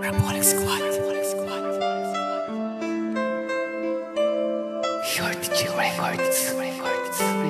Rapolek Squad. Shorty Records.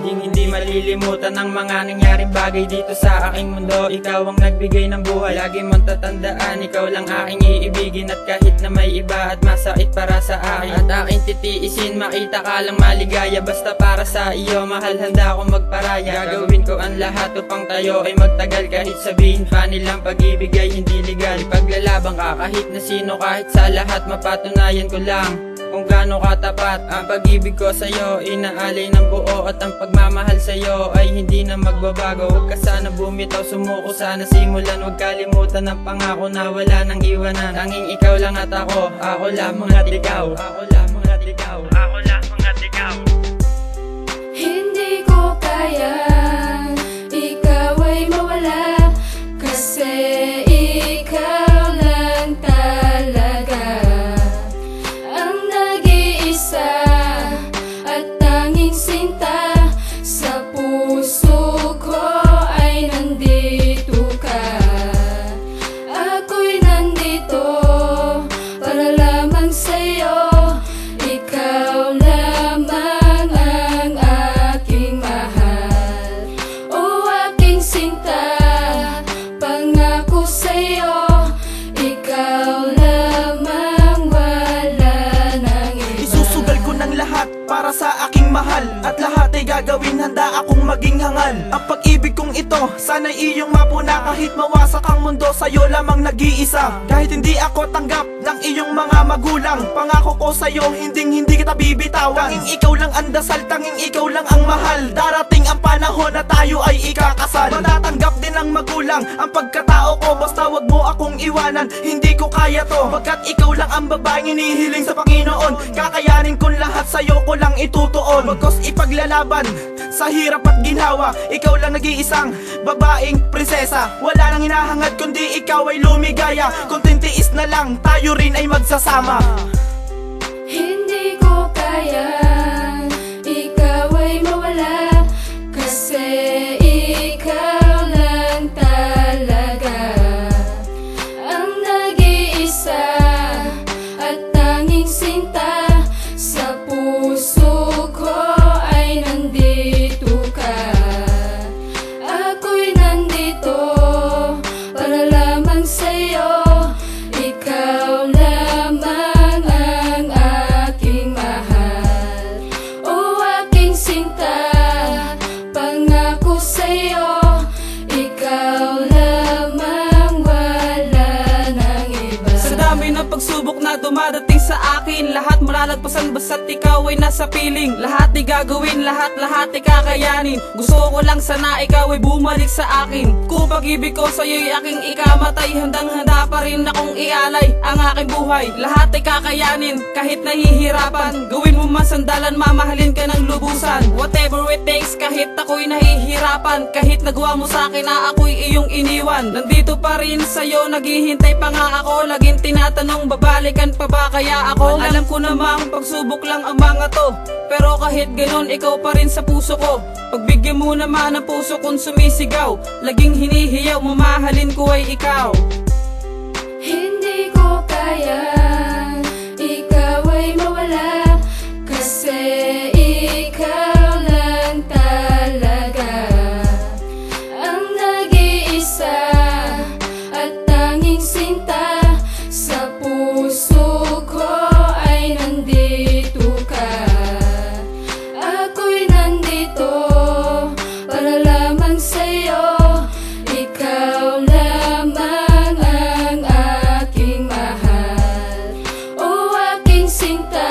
Hindi malilimutan ang mga nangyaring bagay dito sa aking mundo. Ikaw ang nagbigay ng buhay, lagi mong tatandaan, ikaw lang aking iibigin. At kahit na may iba at masakit para sa akin, at aking titiisin, makita ka lang maligaya. Basta para sa iyo, mahal, handa akong magparaya. Gagawin ko ang lahat upang tayo ay magtagal. Kahit sabihin pa nilang pag-ibig ay hindi legal, ipaglalabang ka kahit na sino, kahit sa lahat. Mapatunayan ko lang kung gaano katapat ang pag-ibig ko sa'yo. Inaalay ng buo at ang pagmamahal sa'yo ay hindi na magbabago. Huwag ka sana bumitaw, sumuko sana simulan. Huwag kalimutan ang pangako na wala nang iwanan. Tanging ikaw lang at ako lamang at ikaw. Ako lamang at ikaw. Ako lamang at ikaw. Hindi ko kaya ikaw ay mawala, kasi ikaw lang talaga ang nag-iisa at tanging sinta. Sa puso ko ay nandito ka. Ako'y nandito para lamang sa'yo. Ikaw lamang ang aking mahal, o aking sinta. Pangako sa'yo, ikaw lamang, wala nang iba. Isusugal ko ng lahat para sa aking mahal, at lahat ay gagawin, handa akong maging hangal. Ang pag-ibig kong ito, sana'y iyong mapuna. Kahit mawasak ang mundo, sa'yo lamang nag-iisa. Kahit hindi ako tanggap ng iyong mga magulang, pangako ko sa'yo, hindi kita bibitawan. Tanging ikaw lang ang dasal, tanging ikaw lang ang mahal. Darating ang panahon na tayo ay ikakasal. Matatanggap din ng magulang ang pagkatao ko, basta wag mo akong iwanan, hindi ko kaya to. Pagkat ikaw lang ang babaeng hinihiling sa Panginoon, kakayanin ko lahat, sa'yo ko lang itutuon. Wagkos ipaglalaban sa hirap at ginhawa, ikaw lang nag-iisang babaeng prinsesa. Wala nang hinahangad kundi ikaw ay lumigaya. Kung tintiis na lang, tayo rin ay magsasama. Hindi ko kaya ikaw ay mawala, kasi ikaw lang talaga ang nag-iisa at tanging sinta. Sa puso ko ay nandito ka. Ako'y nandito para lamang sa'yo. Ikaw lamang ang aking mahal, o aking sinta. Pangako sa'yo, ikaw lamang, wala nang iba. Sa dami ng pagsubok na dumadating sa akin, lahat malalagpasan basta't ikaw ay nasa piling. Lahat ay gagawin, lahat ay kakayanin. Gusto ko lang sana ikaw ay bumalik sa akin. Kung pag-ibig ko sa'yo'y aking ikamatay, handang-handa pa rin akong ialay ang aking buhay. Lahat ay kakayanin, kahit nahihirapan. Gawin mo man sandalan, mamahalin ka ng lubusan. Whatever it takes, kahit ako'y nahihirapan. Kahit nagawa mo sa akin na ako'y iyong iniwan, nandito pa rin sa'yo, naghihintay pa nga ako. Laging tinatanong, babalikan pa ba kaya ako? Alam ko namang pagsubok lang ang mga to, pero kahit ganon, ikaw pa rin sa puso ko. Pagbigyan mo naman ang puso kong sumisigaw, laging hinihiyaw, mamahalin ko ay ikaw. Hindi ko kaya ikaw ay mawala, kasi ikaw lang talaga ang nag-iisa at tanging sinta. Sa puso ko ay nandito ka. Ako'y nandito para lamang sa'yo. Ikaw lamang ang aking mahal, o aking sinta.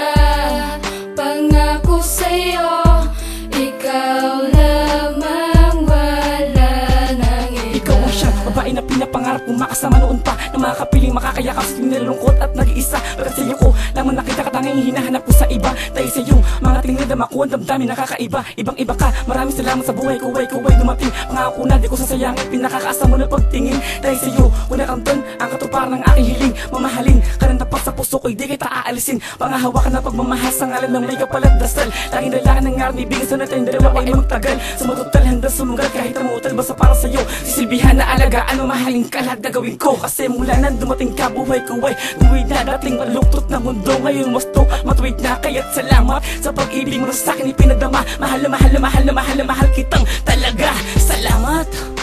Pangako sa'yo, ikaw lamang, wala nang iba. Ikaw ang siyang babae na pinapangarap kong makasama noon pa, na makakapiling makakayakap sa nalulungkot at nag-iisa. Pagkat sa'yo ko lamang nakita, katanging hinahanap ko sa iba. Dahil sa iyong mga tingin madama ko ang damdamin nakakaiba. Ibang iba ka, maraming salamat sa buhay ko. Kuway dumating, pangako ko na di ko sasayangin. Pinakakaasa mo na pagtingin. Dahil sa'yo, una kang ton, ang katuparan ng aking hiling. Mamahalin, ka rin tapat sa puso ko, hindi kita aalisin. Pangahawakan na pagmamahal sa ngalan ng may kapalat dasal. Laging dalakan ng ngarang ibigin sa natin, dalawa ay magtagal. Sumutotal hanggang sumugal kahit namutal basta para sa'yo. Sisilbihan na alagaan o mahalin ka, lahat gagawin ko. Kasi mula nang dumating ka, buhay ko ay tuwid na dating maluktot na mundo. Ngayon wasto at matuwid na, kaya't salamat sa pag-ibig mo na sa'kin ipinadama. Mahal na mahal na mahal na mahal na mahal kitang talaga. Salamat.